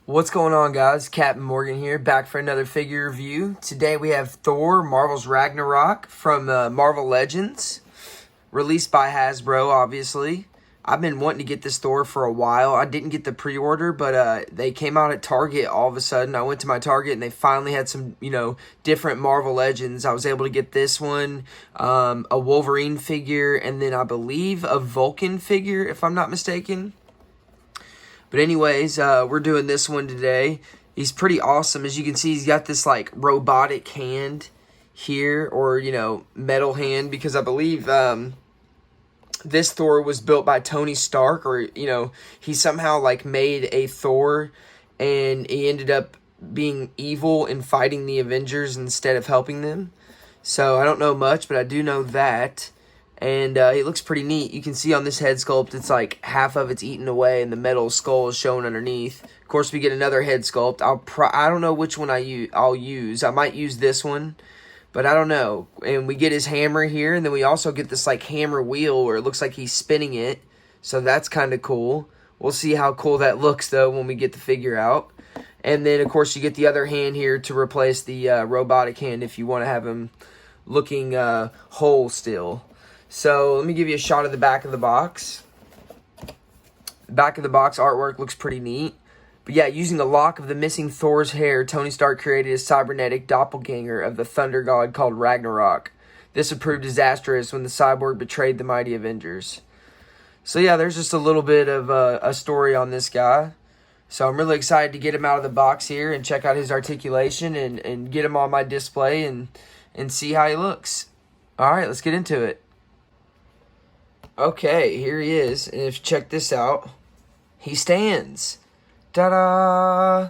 What's going on, guys? Captain Morgan here, back for another figure review. Today we have Thor, Marvel's Ragnarok from Marvel Legends, released by Hasbro, obviously. I've been wanting to get this Thor for a while. I didn't get the pre-order, but they came out at Target all of a sudden. I went to my Target and they finally had some, different Marvel Legends. I was able to get this one, a Wolverine figure, and then I believe a Vulcan figure, if I'm not mistaken. But anyways, we're doing this one today. He's pretty awesome. As you can see, he's got this like robotic hand here, or metal hand, because I believe this Thor was built by Tony Stark, or he somehow like made a Thor and he ended up being evil and fighting the Avengers instead of helping them. So I don't know much, but I do know that. And it looks pretty neat. You can see on this head sculpt, it's like half of it's eaten away and the metal skull is shown underneath. Of course, we get another head sculpt. I don't know which one I'll use. I might use this one, but I don't know. And we get his hammer here, and then we also get this like hammer wheel where it looks like he's spinning it. So that's kind of cool. We'll see how cool that looks, though, when we get the figure out. And then, of course, you get the other hand here to replace the robotic hand if you want to have him looking whole still. So let me give you a shot of the back of the box. The back of the box artwork looks pretty neat. But yeah, using a lock of the missing Thor's hair, Tony Stark created a cybernetic doppelganger of the thunder god called Ragnarok. This would prove disastrous when the cyborg betrayed the mighty Avengers. So yeah, there's just a little bit of a story on this guy. So I'm really excited to get him out of the box here and check out his articulation and get him on my display and see how he looks. Alright, let's get into it. Okay, here he is, and if you check this out, he stands. Ta-da!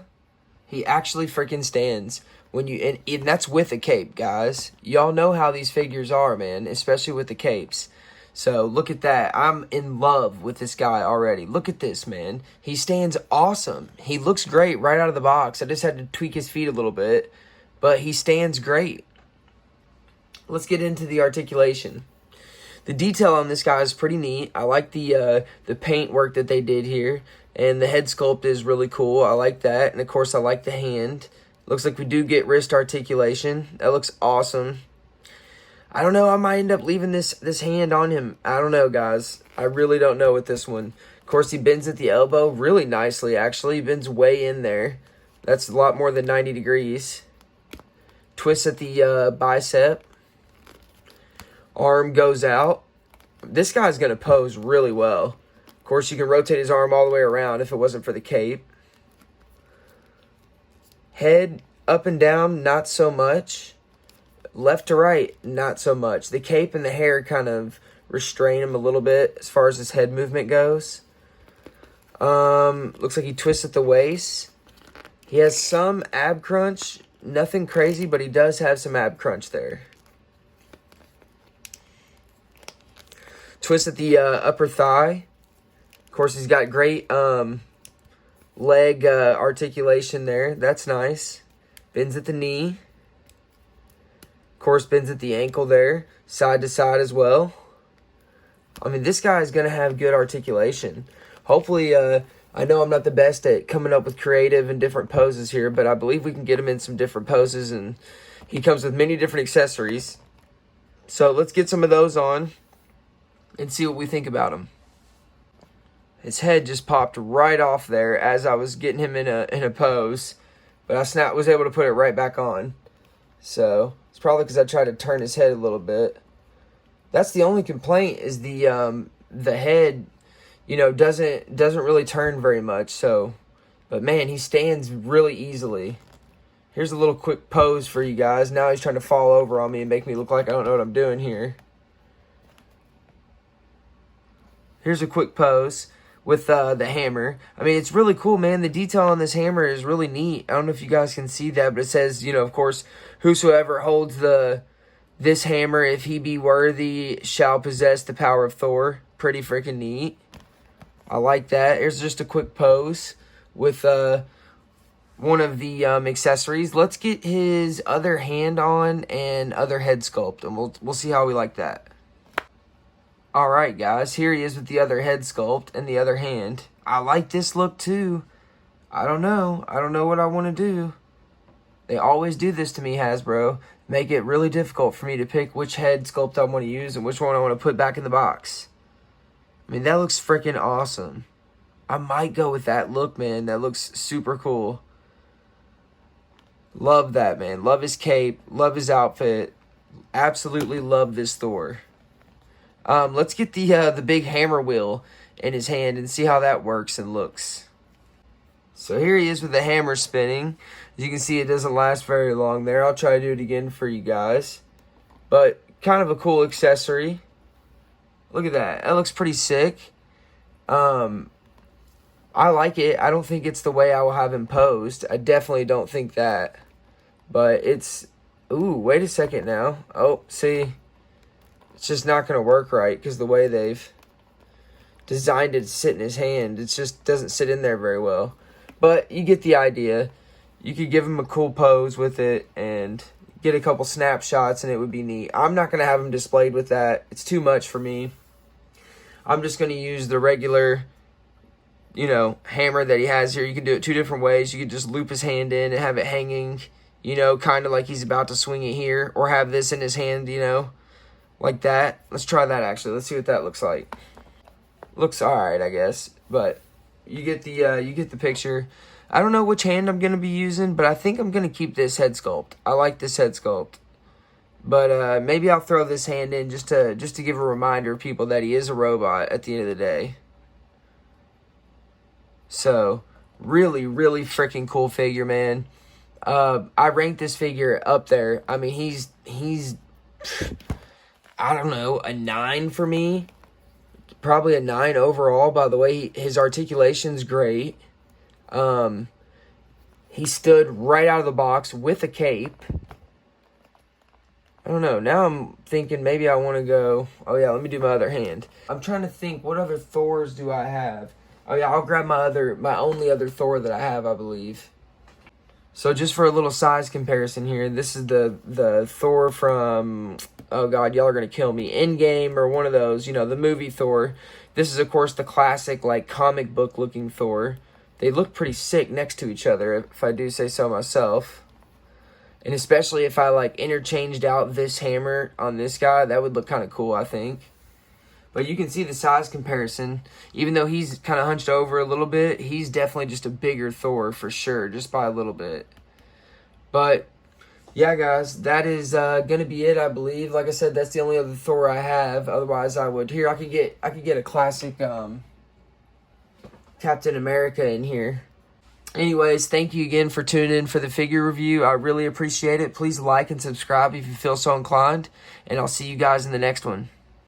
He actually freaking stands. And that's with a cape, guys. Y'all know how these figures are, man, especially with the capes. So, look at that. I'm in love with this guy already. Look at this, man. He stands awesome. He looks great right out of the box. I just had to tweak his feet a little bit, but he stands great. Let's get into the articulation. The detail on this guy is pretty neat. I like the paint work that they did here. And the head sculpt is really cool. I like that. And, of course, I like the hand. Looks like we do get wrist articulation. That looks awesome. I don't know. I might end up leaving this hand on him. I don't know, guys. I really don't know with this one. Of course, he bends at the elbow really nicely, actually. He bends way in there. That's a lot more than 90 degrees. Twists at the bicep. Arm goes out. This guy's going to pose really well. Of course, you can rotate his arm all the way around if it wasn't for the cape. Head up and down, not so much. Left to right, not so much. The cape and the hair kind of restrain him a little bit as far as his head movement goes. Looks like he twists at the waist. He has some ab crunch. Nothing crazy, but he does have some ab crunch there. Twist at the upper thigh. Of course, he's got great leg articulation there. That's nice. Bends at the knee. Of course, bends at the ankle there. Side to side as well. I mean, this guy is going to have good articulation. Hopefully, I know I'm not the best at coming up with creative and different poses here, but I believe we can get him in some different poses, and he comes with many different accessories. So let's get some of those on and see what we think about him. His head just popped right off there as I was getting him in a pose, but I was able to put it right back on. So it's probably because I tried to turn his head a little bit. That's the only complaint, is the head, doesn't really turn very much. So, but man, he stands really easily. Here's a little quick pose for you guys. Now he's trying to fall over on me and make me look like I don't know what I'm doing here. Here's a quick pose with the hammer. I mean, it's really cool, man. The detail on this hammer is really neat. I don't know if you guys can see that, but it says, of course, whosoever holds this hammer, if he be worthy, shall possess the power of Thor. Pretty freaking neat. I like that. Here's just a quick pose with one of the accessories. Let's get his other hand on and other head sculpt, and we'll see how we like that. Alright guys, here he is with the other head sculpt and the other hand. I like this look too. I don't know. I don't know what I want to do. They always do this to me, Hasbro. Make it really difficult for me to pick which head sculpt I want to use and which one I want to put back in the box. I mean, that looks freaking awesome. I might go with that look, man. That looks super cool. Love that, man. Love his cape. Love his outfit. Absolutely love this Thor. Let's get the big hammer wheel in his hand and see how that works and looks. So here he is with the hammer spinning. As you can see, it doesn't last very long there. I'll try to do it again for you guys. But kind of a cool accessory. Look at that. That looks pretty sick. I like it. I don't think it's the way I will have him posed. I definitely don't think that. But it's... Ooh, wait a second now. Oh, see. It's just not going to work right because the way they've designed it to sit in his hand, it just doesn't sit in there very well. But you get the idea. You could give him a cool pose with it and get a couple snapshots and it would be neat. I'm not going to have him displayed with that. It's too much for me. I'm just going to use the regular, you know, hammer that he has here. You can do it two different ways. You could just loop his hand in and have it hanging, you know, kind of like he's about to swing it here. Or have this in his hand, you know, like that. Let's try that, actually. Let's see what that looks like. Looks alright, I guess. But you get the picture. I don't know which hand I'm going to be using, but I think I'm going to keep this head sculpt. I like this head sculpt. But maybe I'll throw this hand in just to give a reminder of people that he is a robot at the end of the day. So, really, really freaking cool figure, man. I rank this figure up there. I mean, he's I don't know, a 9 for me. Probably a 9 overall. By the way, his articulation's great. He stood right out of the box with a cape. I don't know. Now I'm thinking maybe I want to go... Oh, yeah, let me do my other hand. I'm trying to think, what other Thors do I have? Oh, yeah, I'll grab my only other Thor that I have, I believe. So just for a little size comparison here, this is the Thor from... Oh, God, y'all are going to kill me. Endgame or one of those, you know, the movie Thor. This is, of course, the classic, like, comic book-looking Thor. They look pretty sick next to each other, if I do say so myself. And especially if I, like, interchanged out this hammer on this guy, that would look kind of cool, I think. But you can see the size comparison. Even though he's kind of hunched over a little bit, he's definitely just a bigger Thor for sure, just by a little bit. But, yeah, guys, that is going to be it, I believe. Like I said, that's the only other Thor I have. Otherwise, I would... Here, I could get a classic Captain America in here. Anyways, thank you again for tuning in for the figure review. I really appreciate it. Please like and subscribe if you feel so inclined. And I'll see you guys in the next one.